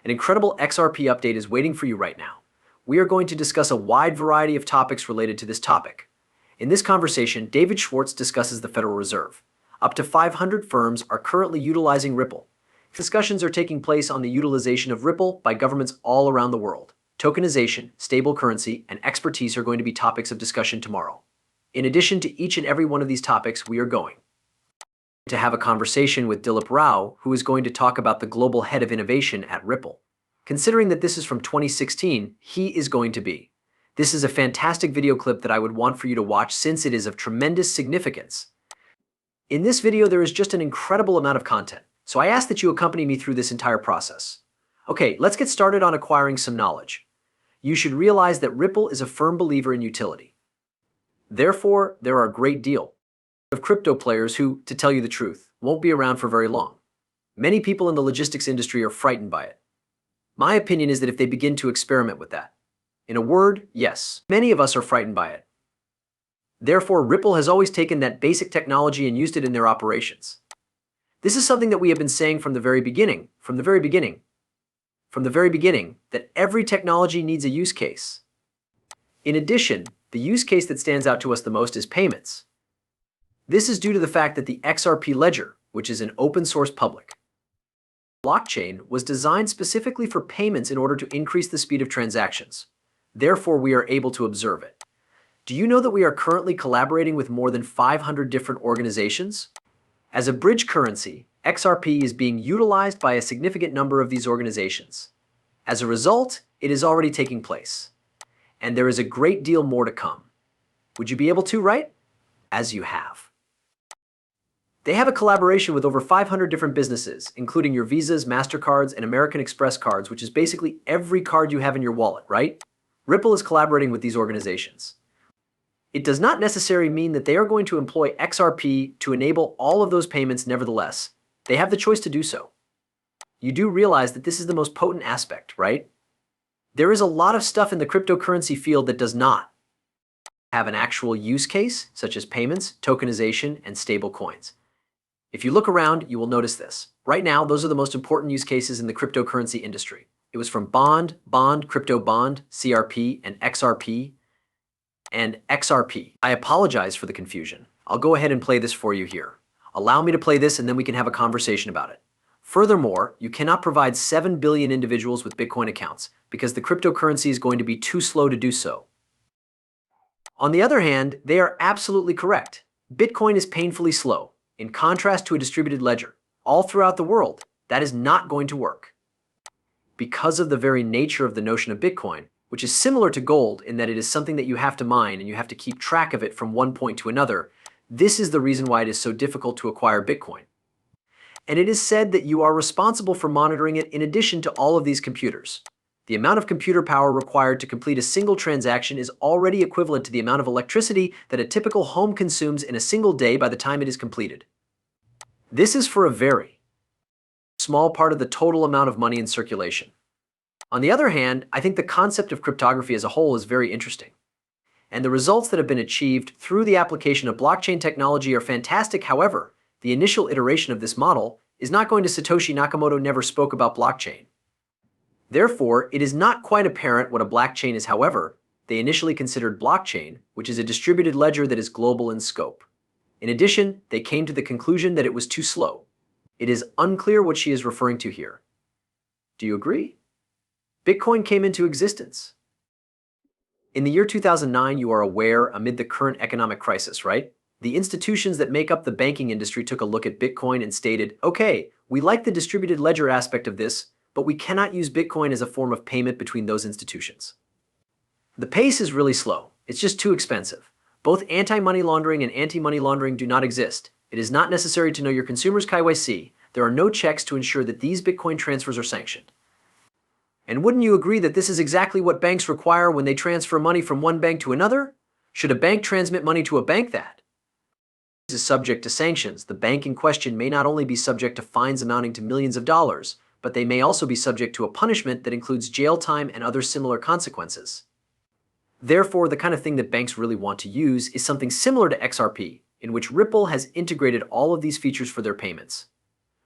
An incredible XRP update is waiting for you right now. We are going to discuss a wide variety of topics related to this topic. In this conversation, David Schwartz discusses the Federal Reserve. Up to 500 firms are currently utilizing Ripple. Discussions are taking place on the utilization of Ripple by governments all around the world. Tokenization, stable currency, and expertise are going to be topics of discussion tomorrow. In addition to each and every one of these topics, we are going to have a conversation with Dilip Rao, who is going to talk about the global head of innovation at Ripple. Considering that this is from 2016, he is going to be. This is a fantastic video clip that I would want for you to watch since it is of tremendous significance. In this video, there is just an incredible amount of content, so I ask that you accompany me through this entire process. Okay, let's get started on acquiring some knowledge. You should realize that Ripple is a firm believer in utility. Therefore, there are a great deal of crypto players who, to tell you the truth, won't be around for very long. Many people in the logistics industry are frightened by it. My opinion is that if they begin to experiment with that, in a word, yes, many of us are frightened by it. Therefore, Ripple has always taken that basic technology and used it in their operations. This is something that we have been saying from the very beginning, that every technology needs a use case. In addition, the use case that stands out to us the most is payments. This is due to the fact that the XRP ledger, which is an open source public blockchain, was designed specifically for payments in order to increase the speed of transactions. Therefore, we are able to observe it. Do you know that we are currently collaborating with more than 500 different organizations? As a bridge currency, XRP is being utilized by a significant number of these organizations. As a result, it is already taking place. And there is a great deal more to come. Would you be able to, right? As you have. They have a collaboration with over 500 different businesses, including your Visas, MasterCards, and American Express cards, which is basically every card you have in your wallet, right? Ripple is collaborating with these organizations. It does not necessarily mean that they are going to employ XRP to enable all of those payments. Nevertheless, they have the choice to do so. You do realize that this is the most potent aspect, right? There is a lot of stuff in the cryptocurrency field that does not have an actual use case, such as payments, tokenization, and stable coins. If you look around, you will notice this. Right now, those are the most important use cases in the cryptocurrency industry. It was from bond, crypto bond, CRP, and XRP. I apologize for the confusion. I'll go ahead and play this for you here. Allow me to play this and then we can have a conversation about it. Furthermore, you cannot provide 7 billion individuals with Bitcoin accounts because the cryptocurrency is going to be too slow to do so. On the other hand, they are absolutely correct. Bitcoin is painfully slow. In contrast to a distributed ledger, all throughout the world, that is not going to work. Because of the very nature of the notion of Bitcoin, which is similar to gold in that it is something that you have to mine and you have to keep track of it from one point to another, this is the reason why it is so difficult to acquire Bitcoin. And it is said that you are responsible for monitoring it in addition to all of these computers. The amount of computer power required to complete a single transaction is already equivalent to the amount of electricity that a typical home consumes in a single day by the time it is completed. This is for a very small part of the total amount of money in circulation. On the other hand, I think the concept of cryptography as a whole is very interesting. And the results that have been achieved through the application of blockchain technology are fantastic. However, the initial iteration of this model is not going to Satoshi Nakamoto never spoke about blockchain. Therefore, it is not quite apparent what a blockchain is. However, they initially considered blockchain, which is a distributed ledger that is global in scope. In addition, they came to the conclusion that it was too slow. It is unclear what she is referring to here. Do you agree? Bitcoin came into existence in the year 2009, you are aware, amid the current economic crisis, right? The institutions that make up the banking industry took a look at Bitcoin and stated, okay, we like the distributed ledger aspect of this, but we cannot use Bitcoin as a form of payment between those institutions. The pace is really slow. It's just too expensive. Both anti-money laundering and anti-money laundering do not exist. It is not necessary to know your consumer's KYC. There are no checks to ensure that these Bitcoin transfers are sanctioned. And wouldn't you agree that this is exactly what banks require when they transfer money from one bank to another? Should a bank transmit money to a bank that is subject to sanctions, the bank in question may not only be subject to fines amounting to millions of dollars, but they may also be subject to a punishment that includes jail time and other similar consequences. Therefore, the kind of thing that banks really want to use is something similar to XRP, in which Ripple has integrated all of these features for their payments.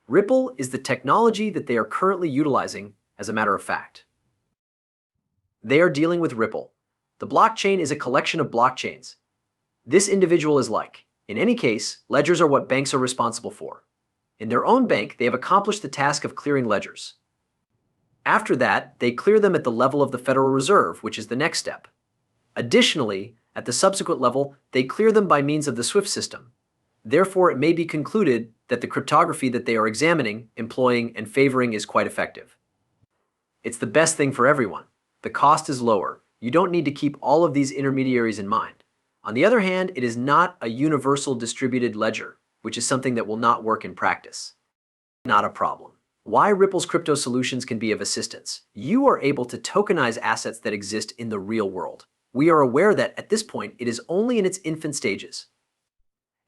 Ripple is the technology that they are currently utilizing as a matter of fact. They are dealing with Ripple. The blockchain is a collection of blockchains. This individual is like, in any case, ledgers are what banks are responsible for. In their own bank, they have accomplished the task of clearing ledgers. After that, they clear them at the level of the Federal Reserve, which is the next step. Additionally, at the subsequent level, they clear them by means of the SWIFT system. Therefore, it may be concluded that the cryptography that they are examining, employing, and favoring is quite effective. It's the best thing for everyone. The cost is lower. You don't need to keep all of these intermediaries in mind. On the other hand, it is not a universal distributed ledger, which is something that will not work in practice. Not a problem. Why Ripple's crypto solutions can be of assistance. You are able to tokenize assets that exist in the real world. We are aware that, at this point, it is only in its infant stages.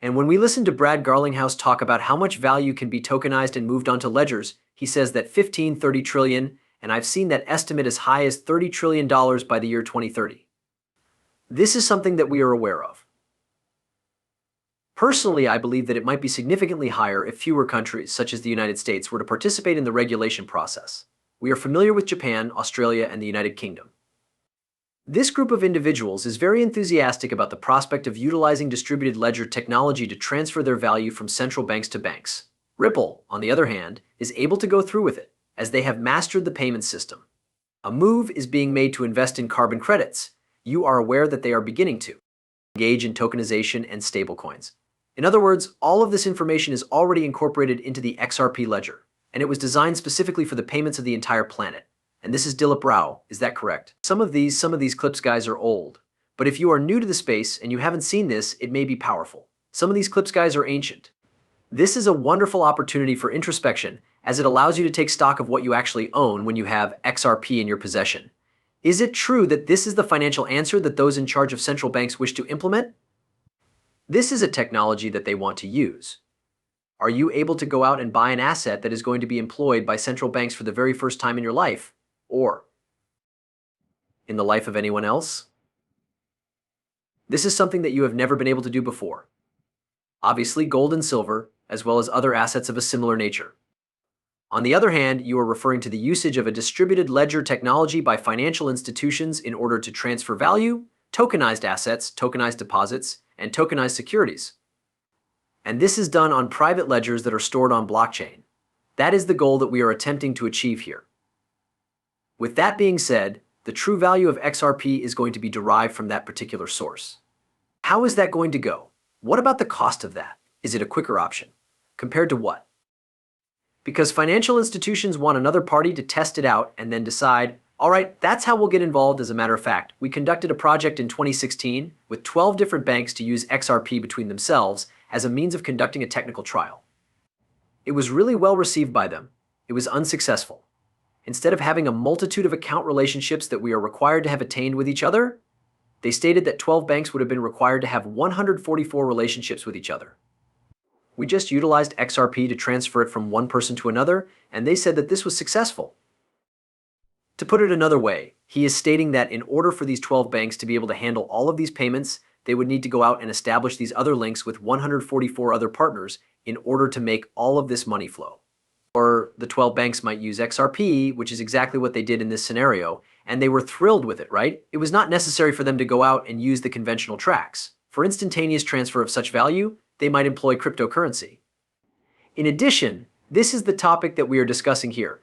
And when we listen to Brad Garlinghouse talk about how much value can be tokenized and moved onto ledgers, he says that 30 trillion, and I've seen that estimate as high as $30 trillion by the year 2030. This is something that we are aware of. Personally, I believe that it might be significantly higher if fewer countries, such as the United States, were to participate in the regulation process. We are familiar with Japan, Australia, and the United Kingdom. This group of individuals is very enthusiastic about the prospect of utilizing distributed ledger technology to transfer their value from central banks to banks. Ripple, on the other hand, is able to go through with it, as they have mastered the payment system. A move is being made to invest in carbon credits. You are aware that they are beginning to engage in tokenization and stablecoins. In other words, all of this information is already incorporated into the XRP ledger, and it was designed specifically for the payments of the entire planet. And this is Dilip Rao, is that correct? Some of these clips, guys, are old. But if you are new to the space and you haven't seen this, it may be powerful. Some of these clips, guys, are ancient. This is a wonderful opportunity for introspection, as it allows you to take stock of what you actually own when you have XRP in your possession. Is it true that this is the financial answer that those in charge of central banks wish to implement? This is a technology that they want to use. Are you able to go out and buy an asset that is going to be employed by central banks for the very first time in your life? Or in the life of anyone else? This is something that you have never been able to do before. Obviously, gold and silver, as well as other assets of a similar nature. On the other hand, you are referring to the usage of a distributed ledger technology by financial institutions in order to transfer value, tokenized assets, tokenized deposits, and tokenized securities. And this is done on private ledgers that are stored on blockchain. That is the goal that we are attempting to achieve here. With that being said, the true value of XRP is going to be derived from that particular source. How is that going to go? What about the cost of that? Is it a quicker option? Compared to what? Because financial institutions want another party to test it out and then decide, all right, that's how we'll get involved. As a matter of fact, we conducted a project in 2016 with 12 different banks to use XRP between themselves as a means of conducting a technical trial. It was really well received by them. It was unsuccessful. Instead of having a multitude of account relationships that we are required to have attained with each other, they stated that 12 banks would have been required to have 144 relationships with each other. We just utilized XRP to transfer it from one person to another, and they said that this was successful. To put it another way, he is stating that in order for these 12 banks to be able to handle all of these payments, they would need to go out and establish these other links with 144 other partners in order to make all of this money flow. Or the 12 banks might use XRP, which is exactly what they did in this scenario, and they were thrilled with it, right? It was not necessary for them to go out and use the conventional tracks. For instantaneous transfer of such value, they might employ cryptocurrency. In addition, this is the topic that we are discussing here,